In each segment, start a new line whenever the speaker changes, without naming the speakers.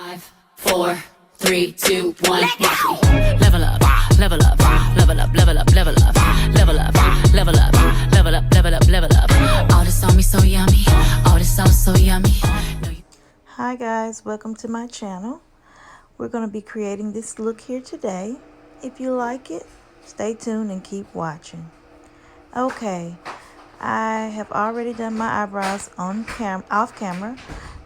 5, 4, 3, 2, 1, watch me. Level up, level up, level up, level up, level up, level up, level up, level up, level up, level up. All this on me so yummy, all this sauce so yummy.
Hi guys, welcome to my channel. We're going to be creating this look here today. If you like it, stay tuned and keep watching. Okay, I have already done my eyebrows off camera,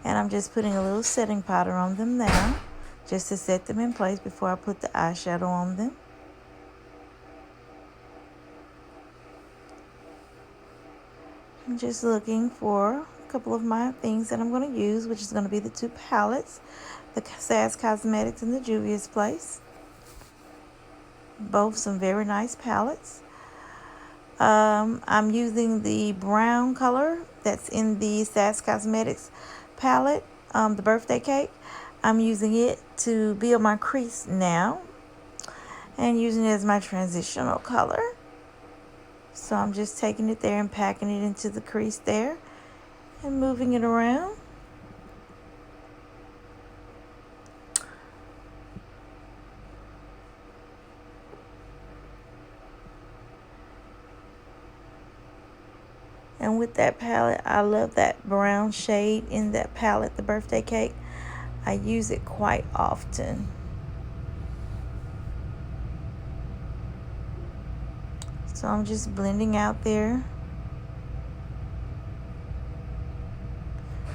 and I'm just putting a little setting powder on them now, just to set them in place before I put the eyeshadow on them. I'm just looking for a couple of my things that I'm going to use, which is going to be the two palettes, the Sass Cosmetics and the Juvia's Place. Both some very nice palettes. I'm using the brown color that's in the Sass Cosmetics palette, the birthday cake. I'm using it to build my crease now and using it as my transitional color. So I'm just taking it there and packing it into the crease there and moving it around. And with that palette, I love that brown shade in that palette, the birthday cake. I use it quite often. So I'm just blending out there,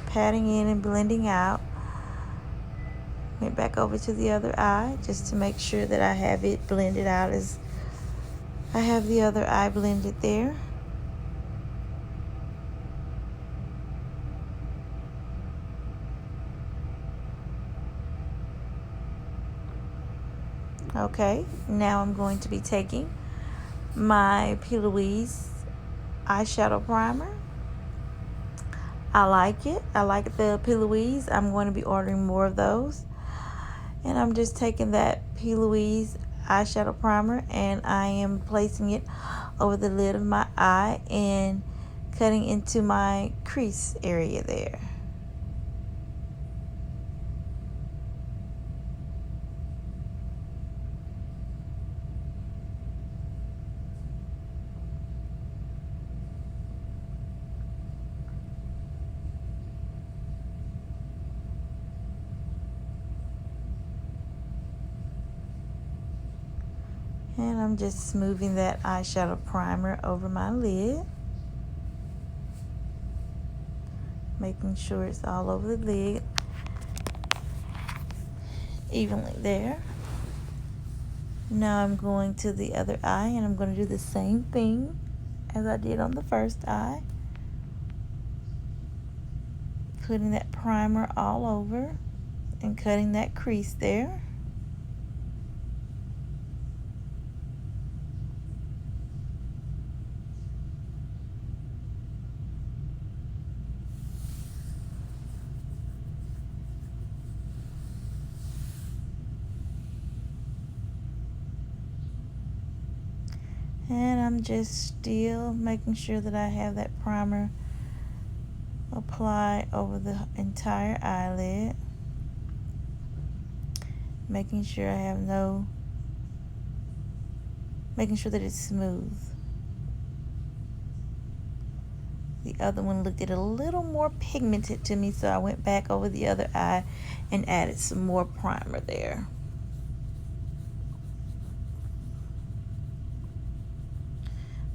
patting in and blending out. Went back over to the other eye just to make sure that I have it blended out as I have the other eye blended there. Okay, now I'm going to be taking my P. Louise eyeshadow primer. I like it. I like the P. Louise. I'm going to be ordering more of those. And I'm just taking that P. Louise eyeshadow primer and I am placing it over the lid of my eye and cutting into my crease area there. And I'm just smoothing that eyeshadow primer over my lid, making sure it's all over the lid evenly there. Now I'm going to the other eye and I'm going to do the same thing as I did on the first eye, putting that primer all over and cutting that crease there. And I'm just still making sure that I have that primer applied over the entire eyelid. Making sure that it's smooth. The other one looked a little more pigmented to me, so I went back over the other eye and added some more primer there.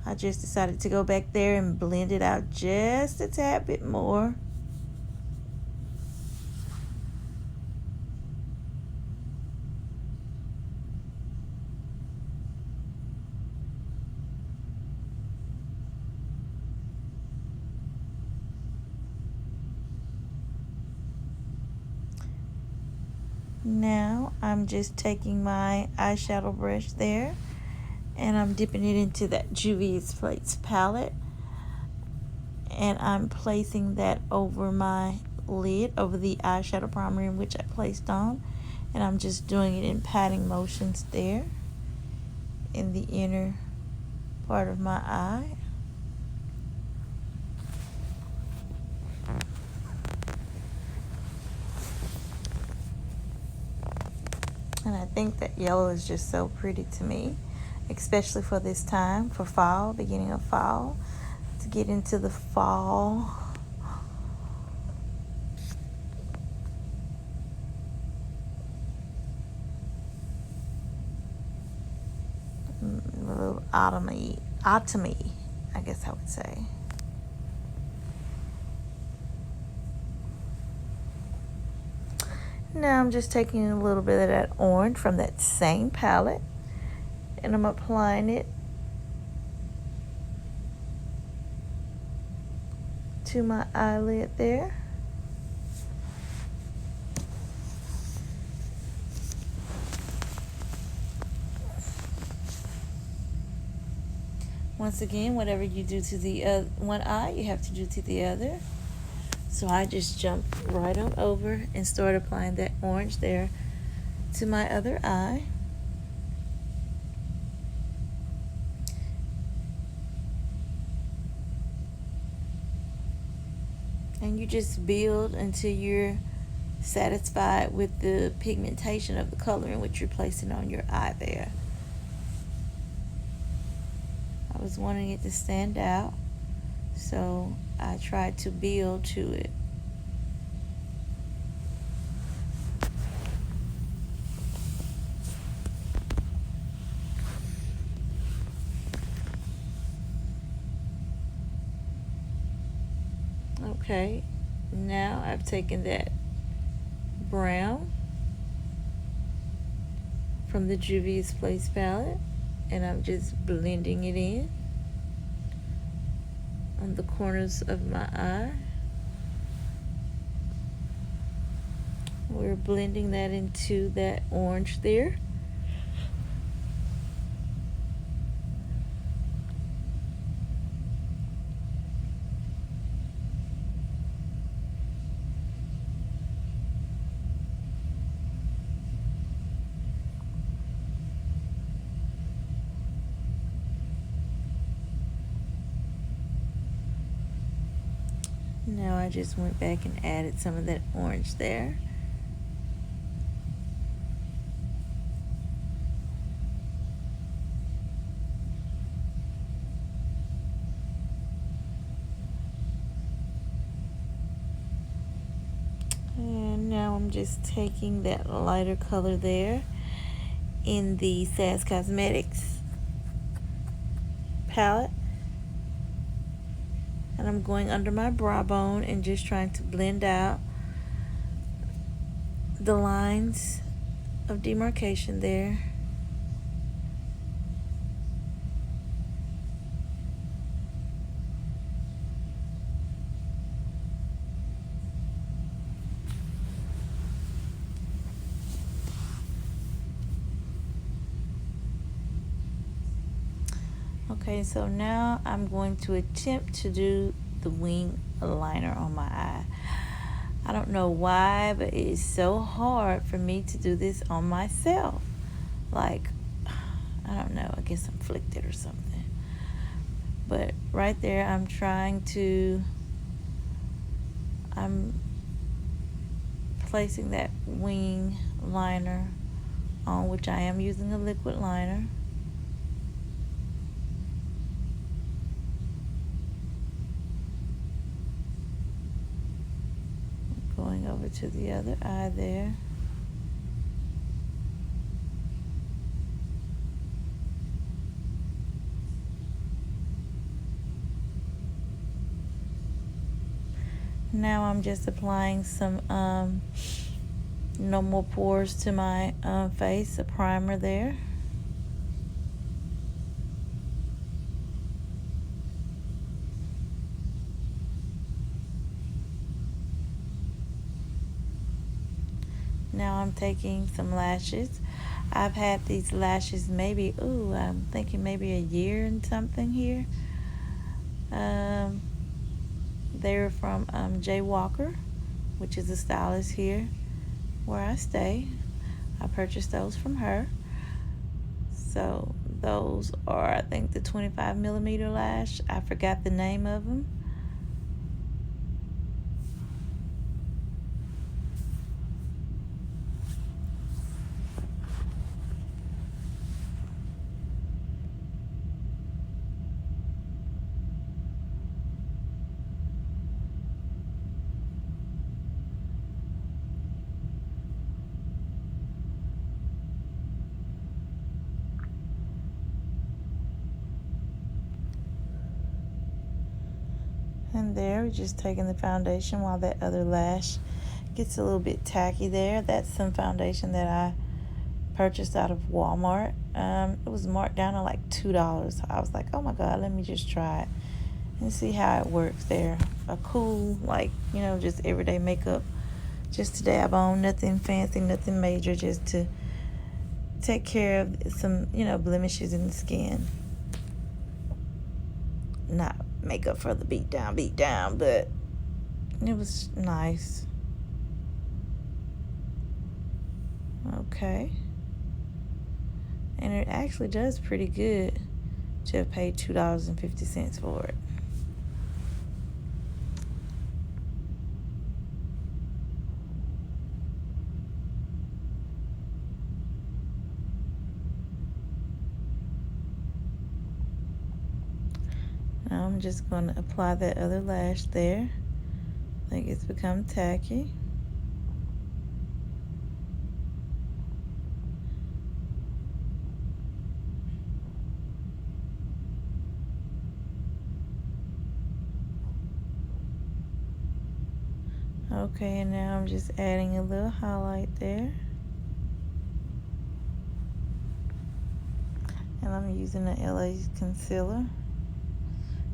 I just decided to go back there and blend it out just a tad bit more. Now I'm just taking my eyeshadow brush there and I'm dipping it into that Juvia's Place palette, and I'm placing that over my lid, over the eyeshadow primer in which I placed on, and I'm just doing it in patting motions there in the inner part of my eye. And I think that yellow is just so pretty to me, especially for this time, for fall, beginning of fall, to get into the fall. A little autumny, I guess I would say. Now I'm just taking a little bit of that orange from that same palette, and I'm applying it to my eyelid there. Once again, whatever you do to the one eye, you have to do to the other. So I just jumped right on over and started applying that orange there to my other eye. And you just build until you're satisfied with the pigmentation of the color in which you're placing on your eye there. I was wanting it to stand out, so I tried to build to it. Okay, now I've taken that brown from the Juvia's Place palette, and I'm just blending it in on the corners of my eye. We're blending that into that orange there. Now I just went back and added some of that orange there. And now I'm just taking that lighter color there in the Sass Cosmetics palette, and I'm going under my brow bone and just trying to blend out the lines of demarcation there. Okay, so now I'm going to attempt to do the wing liner on my eye. I don't know why, but it is so hard for me to do this on myself. Like, I don't know, I guess I'm afflicted or something. But right there, I'm placing that wing liner on, which I am using a liquid liner. Going over to the other eye there. Now I'm just applying some no more pores to my face, a primer there. Now I'm taking some lashes. I've had these lashes maybe, I'm thinking maybe a year and something here. They're from Jay Walker, which is a stylist here where I stay. I purchased those from her. So those are, I think, the 25mm lash. I forgot the name of them. And there, we're just taking the foundation while that other lash gets a little bit tacky there. That's some foundation that I purchased out of Walmart. It was marked down to like $2. So I was like, oh my God, let me just try it and see how it works there. A cool, like, you know, just everyday makeup, just to dab on. Nothing fancy, nothing major, just to take care of some, you know, blemishes in the skin. Not makeup for the beat down, but it was nice. Okay. And it actually does pretty good to have paid $2.50 for it. Now I'm just going to apply that other lash there. I think it's become tacky. Okay, and now I'm just adding a little highlight there. And I'm using the LA concealer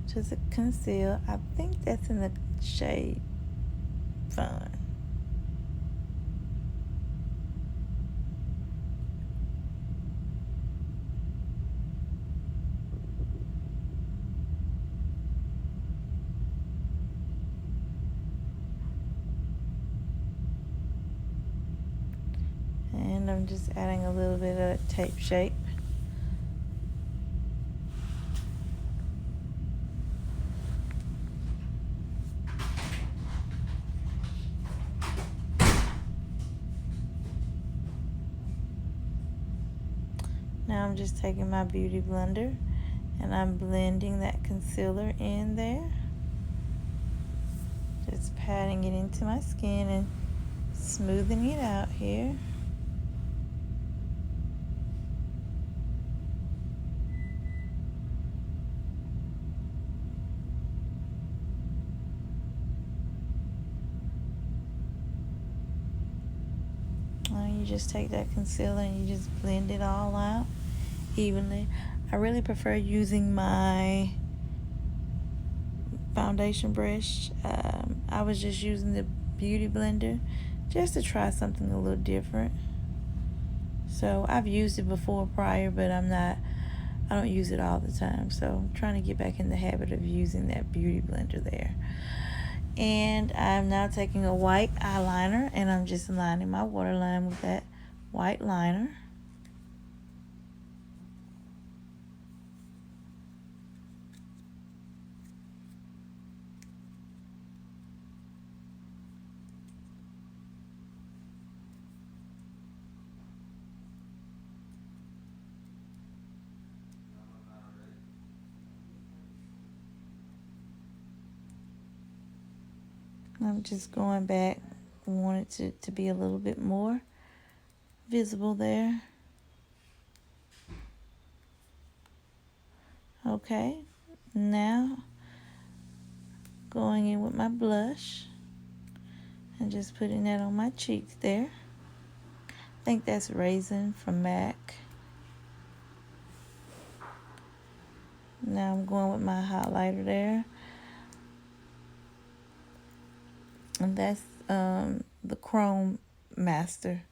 to conceal. I think that's in the shade Fun. And I'm just adding a little bit of tape shape. Now I'm just taking my beauty blender and I'm blending that concealer in there. Just patting it into my skin and smoothing it out here. You just take that concealer and you just blend it all out evenly. I really prefer using my foundation brush. I was just using the beauty blender just to try something a little different. So I've used it before prior, but I don't use it all the time. So I'm trying to get back in the habit of using that beauty blender there. And I'm now taking a white eyeliner and I'm just lining my waterline with that white liner. I'm just going back. I want it to be a little bit more visible there. Okay, now going in with my blush and just putting that on my cheeks there. I think that's Raisin from MAC. Now I'm going with my highlighter there. And that's the Chrome Master.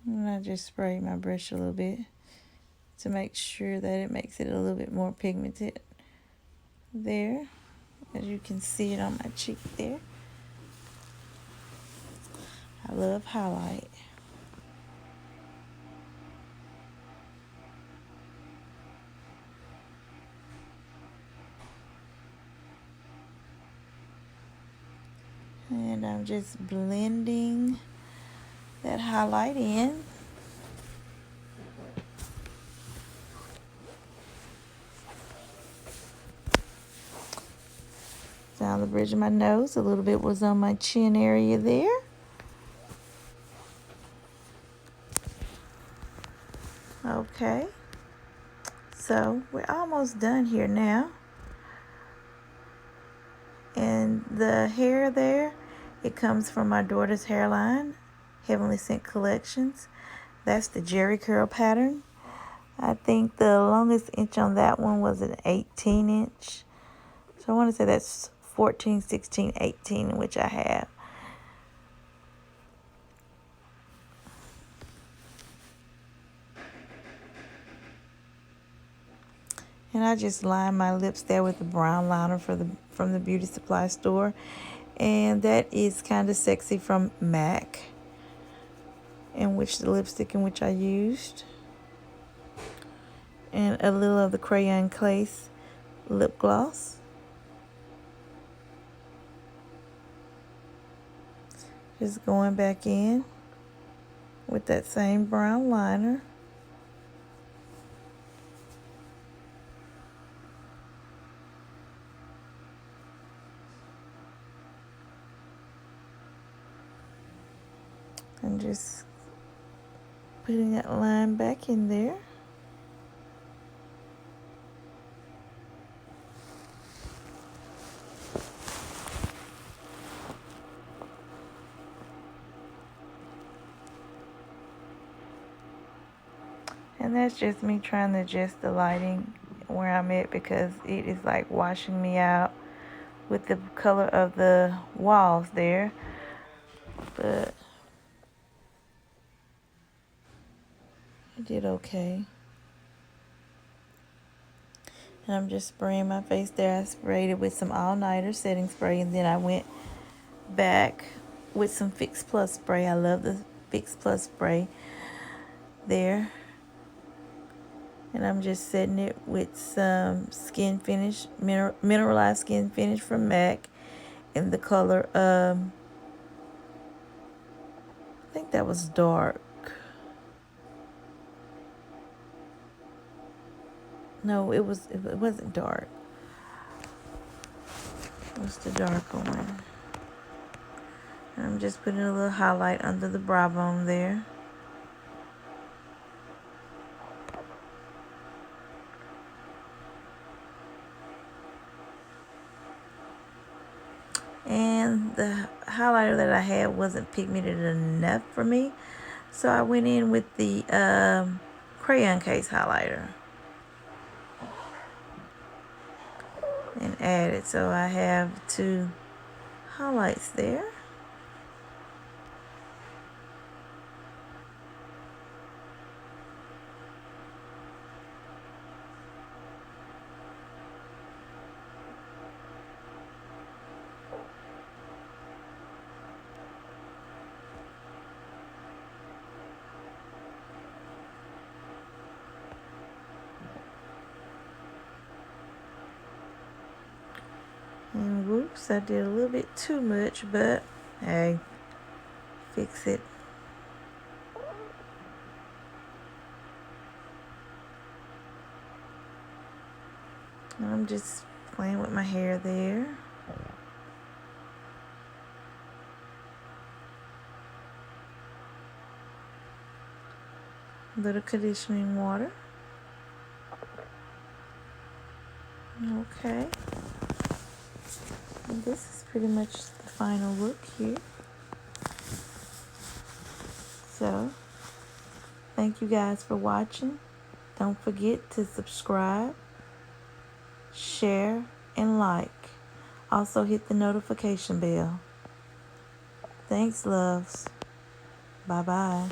And I just spray my brush a little bit to make sure that it makes it a little bit more pigmented there. As you can see it on my cheek there. I love highlight. And I'm just blending that highlight in. Down the bridge of my nose. A little bit was on my chin area there. Okay. So we're almost done here now. And the hair there, it comes from my daughter's hairline, Heavenly Scent Collections. That's the Jerry curl pattern. I think the longest inch on that one was an 18 inch. So I want to say that's 14, 16, 18, which I have. And I just lined my lips there with the brown liner from the beauty supply store. And that is kind of sexy from MAC, in which the lipstick in which I used. And a little of the Crayon Clace lip gloss. Just going back in with that same brown liner. And just putting that line back in there. And that's just me trying to adjust the lighting where I'm at, because it is like washing me out with the color of the walls there. But I did okay. And I'm just spraying my face there. I sprayed it with some all-nighter setting spray, and then I went back with some Fix Plus spray. I love the Fix Plus spray there. And I'm just setting it with some skin finish, mineralized skin finish from MAC in the color, I think that was dark. No, it wasn't dark. What's the darker one? I'm just putting a little highlight under the brow bone there. And the highlighter that I had wasn't pigmented enough for me, so I went in with the Crayon Case highlighter and added. So I have 2 highlights there. And whoops, I did a little bit too much, but hey, fix it. And I'm just playing with my hair there. A little conditioning water. Okay. And this is pretty much the final look here. So, thank you guys for watching. Don't forget to subscribe, share, and like. Also hit the notification bell. Thanks, loves. Bye-bye.